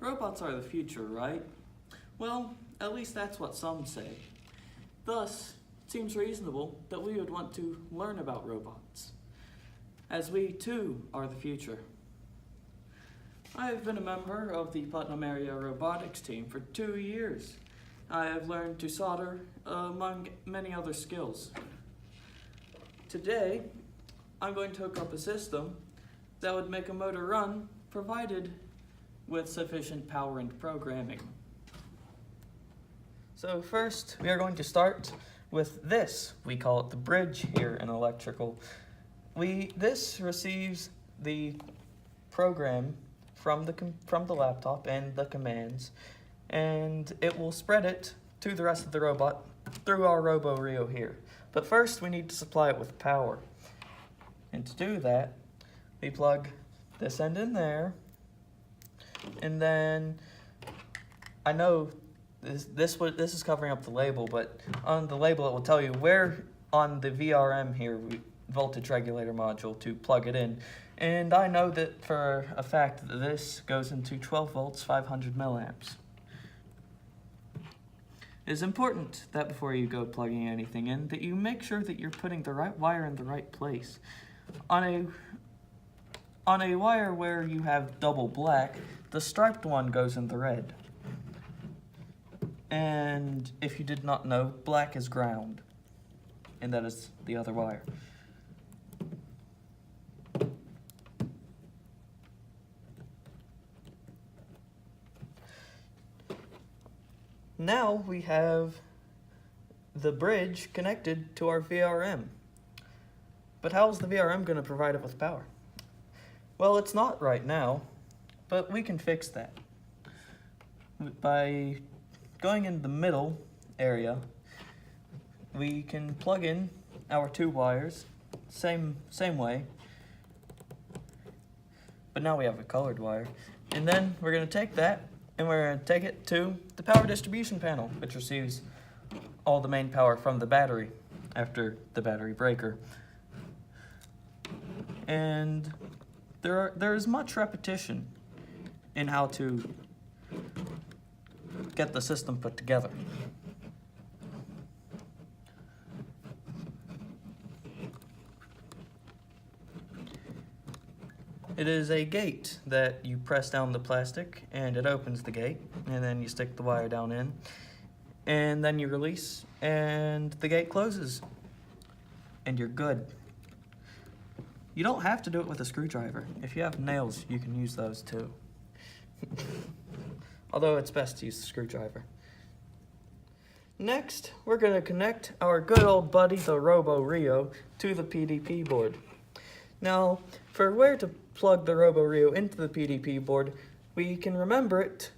Robots are the future, right? Well, at least that's what some say. Thus, it seems reasonable that we would want to learn about robots, as we too are the future. I have been a member of the Putnam Area Robotics team for 2 years. I have learned to solder, among many other skills. Today, I'm going to hook up a system that would make a motor run, provided with sufficient power and programming. So first, we are going to start with this. We call it the bridge here in electrical. This receives the program from the laptop and the commands, and it will spread it to the rest of the robot through our RoboRio here. But first, we need to supply it with power. And to do that, we plug this end in there, and then I know this is covering up the label, but on the label it will tell you where on the VRM here, voltage regulator module, to plug it in. And I know that for a fact that this goes into 12 volts, 500 milliamps. It is important that before you go plugging anything in, that you make sure that you're putting the right wire in the right place. On a wire where you have double black, the striped one goes in the red. And if you did not know, black is ground, and that is the other wire. Now we have the bridge connected to our VRM. But how is the VRM going to provide it with power? Well, it's not right now, but we can fix that. By going in the middle area, we can plug in our 2 wires, same way, but now we have a colored wire. And then we're going to take that and we're going to take it to the power distribution panel, which receives all the main power from the battery after the battery breaker. And there is much repetition in how to get the system put together. It is a gate that you press down the plastic and it opens the gate, and then you stick the wire down in, and then you release and the gate closes and you're good. You don't have to do it with a screwdriver. If you have nails, you can use those too. Although it's best to use the screwdriver. Next, we're going to connect our good old buddy, the RoboRio, to the PDP board. Now, for where to plug the RoboRio into the PDP board, we can remember it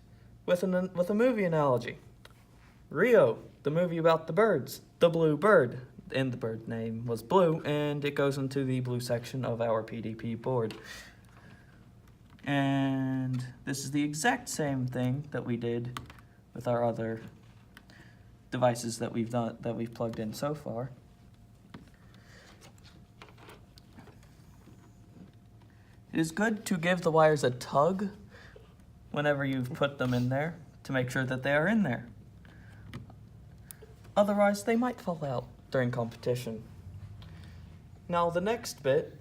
with a movie analogy. Rio, the movie about the birds, the blue bird, and the bird name was Blue, and it goes into the blue section of our PDP board. And this is the exact same thing that we did with our other devices that we've plugged in so far. It is good to give the wires a tug whenever you've put them in there to make sure that they are in there. Otherwise, they might fall out during competition. Now, the next bit,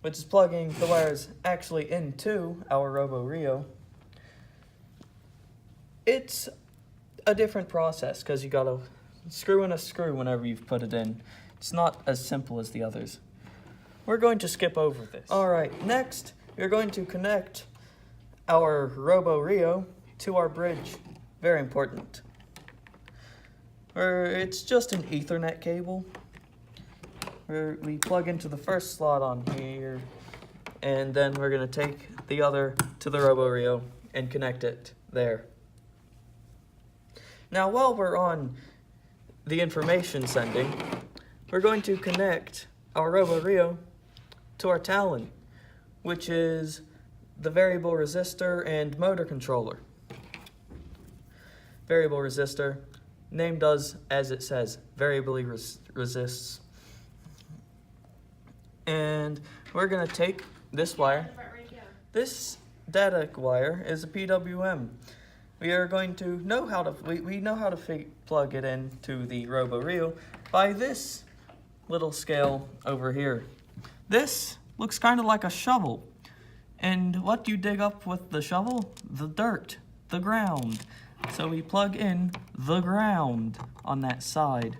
which is plugging the wires actually into our RoboRio, it's a different process because you gotta screw in a screw whenever you've put it in. It's not as simple as the others. We're going to skip over this. Alright, next, we're going to connect our RoboRio to our bridge. Very important. It's just an Ethernet cable. We plug into the first slot on here, and then we're going to take the other to the RoboRio and connect it there. Now, while we're on the information sending, we're going to connect our RoboRio to our Talon, which is the variable resistor and motor controller. Variable resistor, name does as it says, variably resists. And we're going to take this wire. This data wire is a PWM. We are going to know how to, we know how to plug it into the RoboReel by this little scale over here. This looks kind of like a shovel. And what do you dig up with the shovel? The dirt, the ground. So we plug in the ground on that side.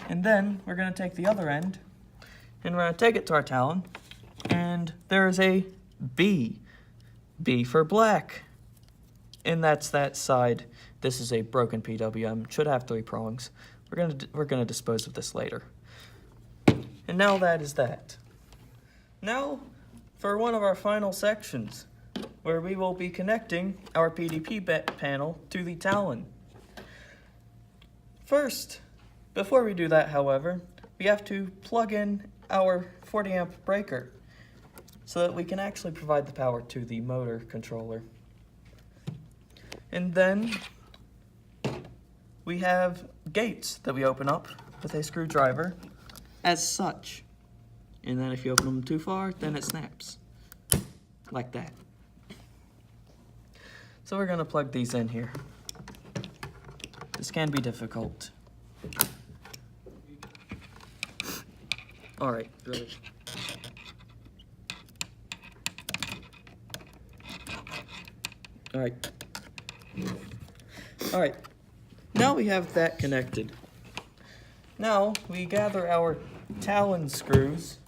And then we're going to take the other end and we're going to take it to our Talon. And there's a B. B for black. And that's that side. This is a broken PWM. Should have 3 prongs. We're gonna dispose of this later. And now that is that. Now for one of our final sections, where we will be connecting our PDP panel to the Talon. First, before we do that, however, we have to plug in our 40 amp breaker so that we can actually provide the power to the motor controller. And then we have gates that we open up with a screwdriver as such. And then if you open them too far, then it snaps. Like that. So we're going to plug these in here. This can be difficult. Alright, ready. Alright. Alright. Now we have that connected. Now we gather our Talon screws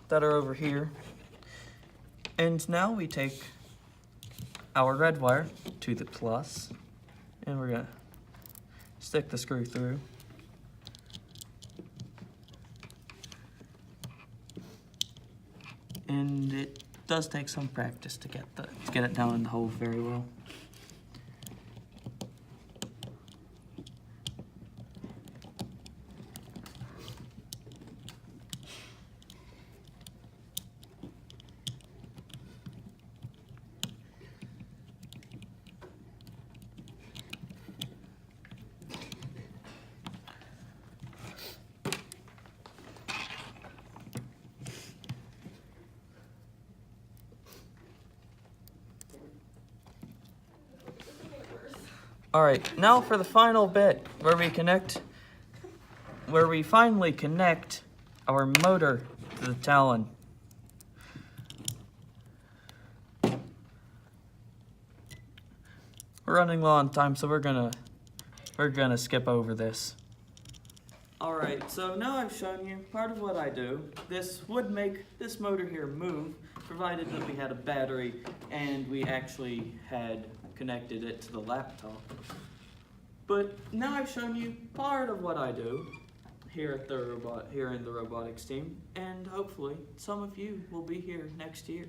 that are over here. And now we take our red wire to the plus, and we're gonna stick the screw through. And it does take some practice to get it down in the hole very well. Alright, now for the final bit where we finally connect our motor to the Talon. We're running low on time, so we're gonna skip over this. Alright, so now I've shown you part of what I do. This would make this motor here move, provided that we had a battery and we actually had connected it to the laptop. But now I've shown you part of what I do here at the in the robotics team, and hopefully some of you will be here next year.